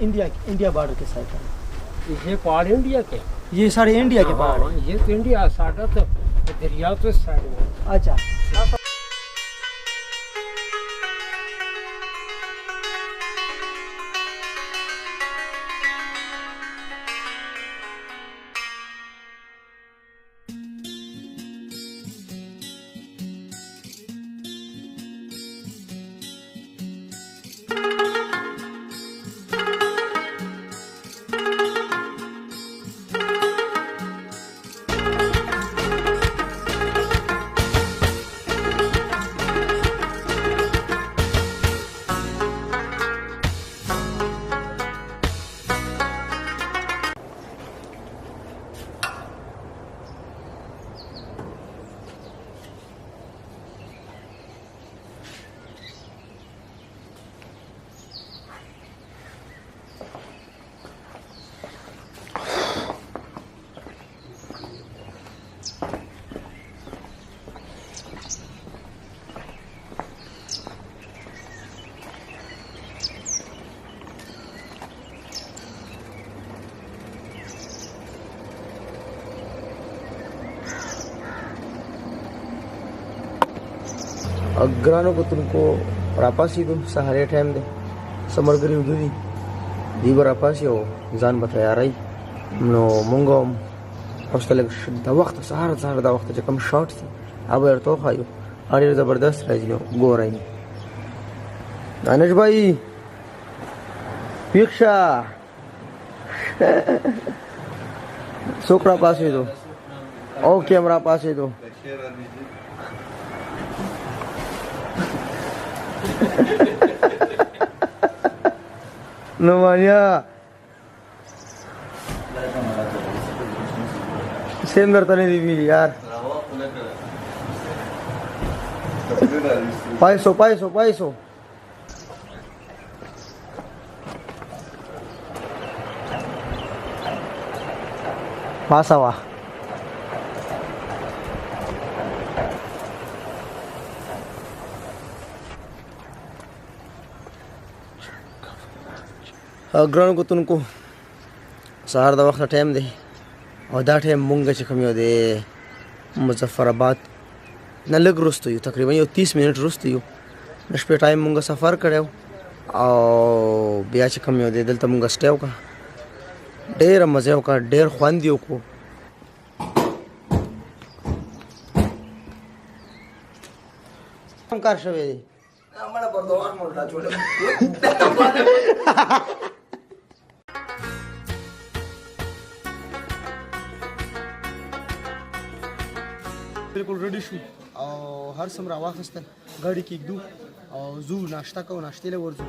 India border के साइड है। ये पहाड़ इंडिया के? ये सारे इंडिया के पहाड़ हैं। ये तो इंडिया साढ़ा तो दरिया तो इस साइड में। अच्छा ګرانو کتونکو راپاسېدو سهارې ټایم دی څه ملګري ویده دي دوی به راپاسي او ځان به تیاروي نو مونږ هم تاسو ته لږ د وخته سهار دا وخته چې کوم شاټ دي هغه به درته وښایو ډېر زبردست راځي نو ګورئ دانش بھائی ویښ شه څوک راپاسېدو اوکې هم راپاسېدو No vaya. Siempre tan difícil, yaar. Paiso. Pasa va. ګرانو کتونکو سهار د وخته ټایم دی او دا ټایم مونږ چې کوم یو دی مظفر آباد نه لږ وروسته یو تقریبا یو 30 منټ وروسته یو د شپې ټایم مونږ سفر کړی او بیا چې کوم یو دی دلته مونږ سټې وکړه ډېره مزه یې وکړه ډېر خوند یې وکړو کوم کار شوی دی مړه پر دوان موټا چولې بالکل ریډي شو او هر څومره راواخیستل ګاډي کې ږدو او ځو ناشته کوو ناشتې له ورځو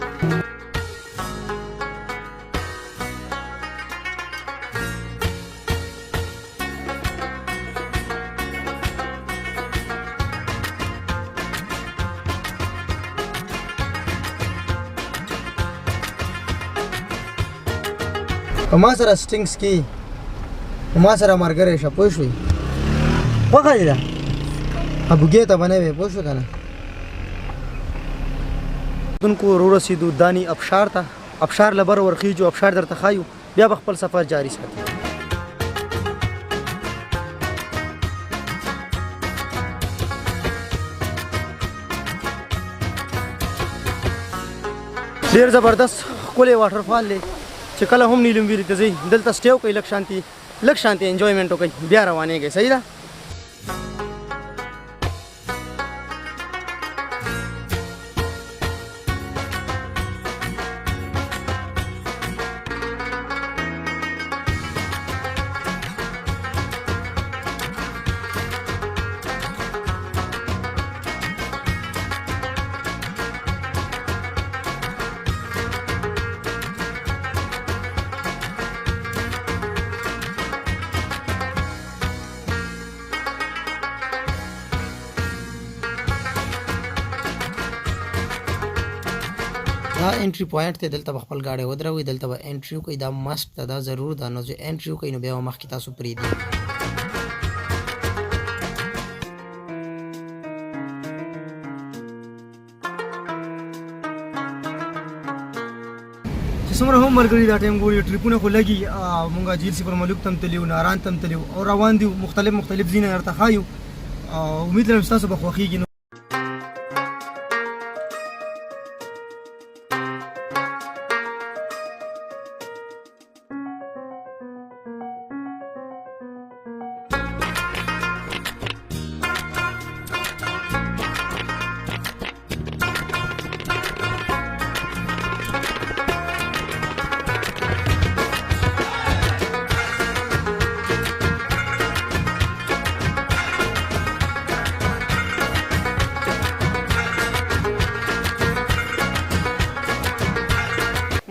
ما سره سټینګز کې ما سره مارګرې شه پوه شوې خوښه دې ده ابوګې ته به نه وې پوه شو که نه کتونکو ورسېدو داني ابشار ته ابشار له بره ورخیجو ابشار درته ښایو بیا به خپل سفر جاري ساتو ډېر زبردست ښکلی واټرفال دی چې کله هم نیلم ویلي ته ځئ دلته سټې وکئ لږ شانتي انجویمنټ وکئ بیا روانېږئ صحیح ده دا انټری پوینټ ته دلته خپل گاډي ودروي دلته به انټری کوي دا مست دا ضرور دا نو چې انټری کوي نو بیا مخکې تاسو پریدي څه څومره هم ملګري دا ټایم ګوري ټریپونه خو لګي مونږه جیل سپر ملک تم تلیو ناران تم تلیو او روان دي مختلف ځینې ورته ښایو امید لرم ستاسو به خوښیږي.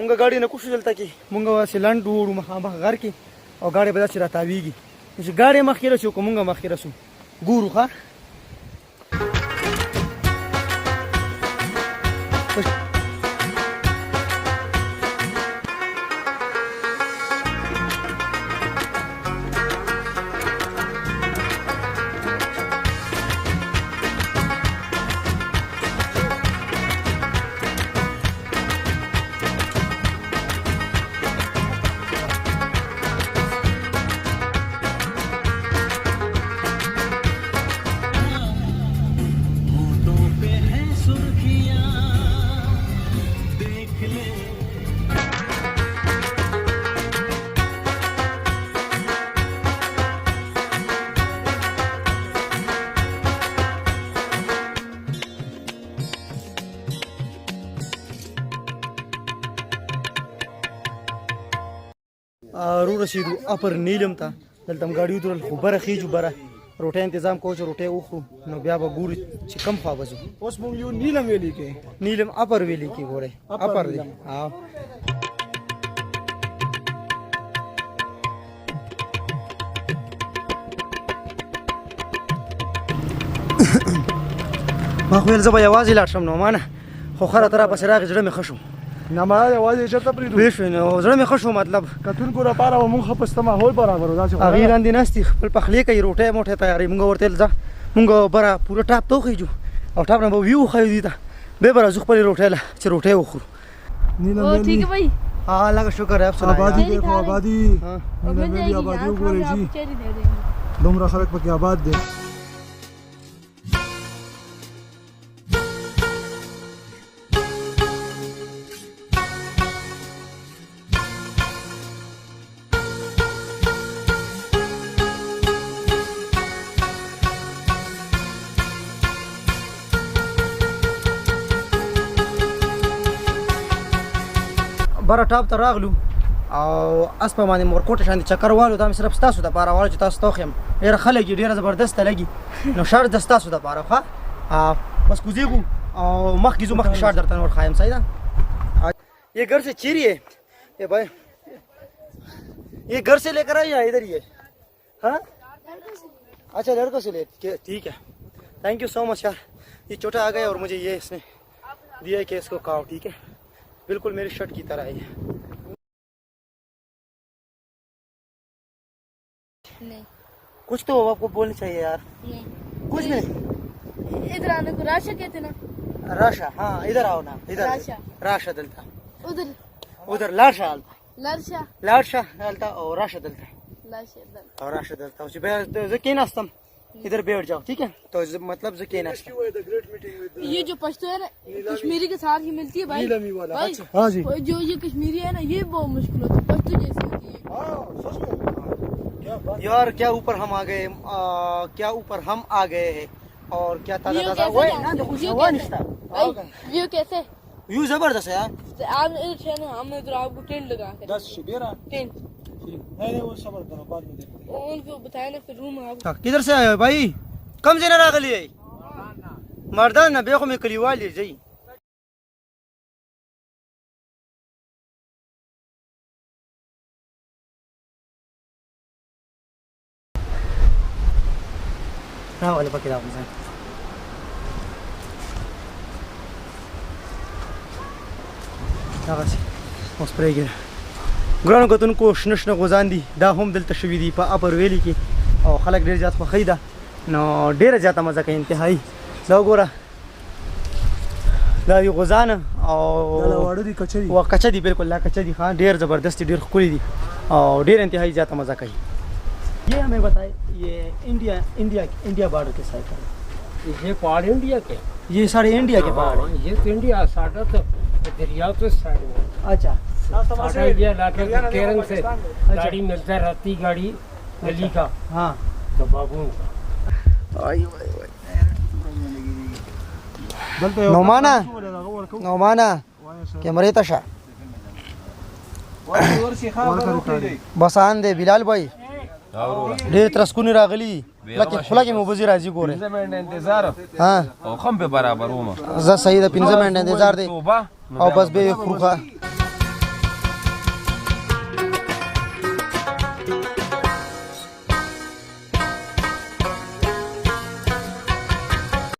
مونږه ګاډي نه کوشش دلته کې مونږه واسه لاند وړو مخامخ غر کې او ګاډي به داسې راتاویږي چې ګاډي مخکې راشي او مونږه مخکې راشو ګورو ښه رو رسیدو اپر نیلم ته دلته هم ګاډي ودرل خو بره خیجو بره روټۍ انتظام کوو چې روټۍ وخورو نو بیا به ګورو چې کم خوا به ځو. اوس مونږ یو نیلم ویلي کې نیلم اپر ویلي کې ګورئ اپر دی ما خو ویل زه به یوازې لاړ شم نو ما نه خو خره ته راپسې راغی زړه مې ښه شو نه ما یوازې چېرته پرېږدو ویې شوې نو زړه مې ښه شو مطلب کتونکو لپاره به مونږ ښه پسته ماحول برابرو داسې هغې لاندې ناست دي خپل پخلی کوي روټۍ موټۍ تیارې مونږ ورته ویل ځه مونږ بره پوره ټاپ ته وخیجو او ټاپ نه به ویو وښیو دوی ته بیا به راځو خپلې روټۍ له چې روټۍ وخورو. نیلم ویلي हाँ लगा शुक्र है आपसे आबादी देखो आबादी नीलम वैली आबादी وګورئ جی دومره خلک پکې آباد دي. بره ټاپ ته راغلو او اس په باندې مورکوټ شاندې چکر والو دا مې صرف ستاسو دپاره واړو چې تاسو ته وښیم ډېره ښه لګي ډېره زبردسته لګي نو شارټ د ستاسو دپاره ښه بس کوزیږو او مخکې ځو مخکې شارټ درته نور ښایم صحیح ده. ये घर से चीरी है ये भाई ये घर से लेकर आए या इधर ही है हाँ अच्छा लड़कों से ले ठीक है थैंक यू सो मच यार ये छोटा आ गया और मुझे ये इसने दिया है कि इसको खाओ ठीक है बिल्कुल मेरी शर्ट की तरह है ये. नहीं कुछ तो आपको बोलनी चाहिए यार. नहीं कुछ नहीं. इधर आने को राशा कहते ना. राशा हाँ इधर आओ ना इधर राशा. राशा दलता उधर उधर लाशा दलता लरशा लाशा दलता और राशा दलता लाशा दल और राशा दलता जकीन आस्तम इधर बैठ जाओ ठीक है तो मतलब जकीन आस्तम. ये जो पश्तो है ना कश्मीरी के साथ ही मिलती है भाई. भाई हाँ जी जो ये कश्मीरी है ना ये बहुत मुश्किल होता है पश्तो जैसी होती है. यार क्या ऊपर हम आ गए क्या ऊपर हम आ गए हैं और क्या ताजा ये ताजा कैसे वो है है? ना जो कुछ ये हुआ कैसे निश्ता भाई व्यू कैसे व्यू जबरदस्त है यार. आप इधर है ना हम इधर आपको टेंट लगा के 10 शिबिरा टेंट नहीं वो सबर करो बाद में देखते उनको बताया ना फिर रूम आप किधर से आए हो भाई कम से ना रागली है मर्दान ना बेखो में कलीवाली जी ना वाले पकड़ आपने تاسو اوس پرېږه ګرانو کتونکو شنه شنه غوزان دي دا هم دلته شوي دي په اپر ویلي کې او خلک ډېر زیات خوښوي ده نو ډېره زیاته مزه کوي انتهایي دا وګوره دا یو غزان دا او واړه دي کچري وا کچا دي بالکل لا کچا دي हाँ ډیر زبردست ډیر خولي دي और ډیر انتهایی زیاته मजा کوي ये हमें बताए ये इंडिया इंडिया इंडिया बॉर्डर के साइड है ये पहाड़ इंडिया के ये सारे इंडिया के पहाड़ हाँ, ये तो इंडिया साढ़ा तो दरिया तो साइड में है अच्छा साढ़ा ये इलाके के केरंग से गाड़ी मिलता रहती गाड़ी गली का हाँ तो बाबू का نومانا نومانا کیمرې ته شه بسان دی بلال بھائی ډېر ترسکونې راغلي خوله کې مو بزي راځي ګورې ها او خم به برابر ومه زه صحیح ده 15 منټه انتظار دی او بس به خروخه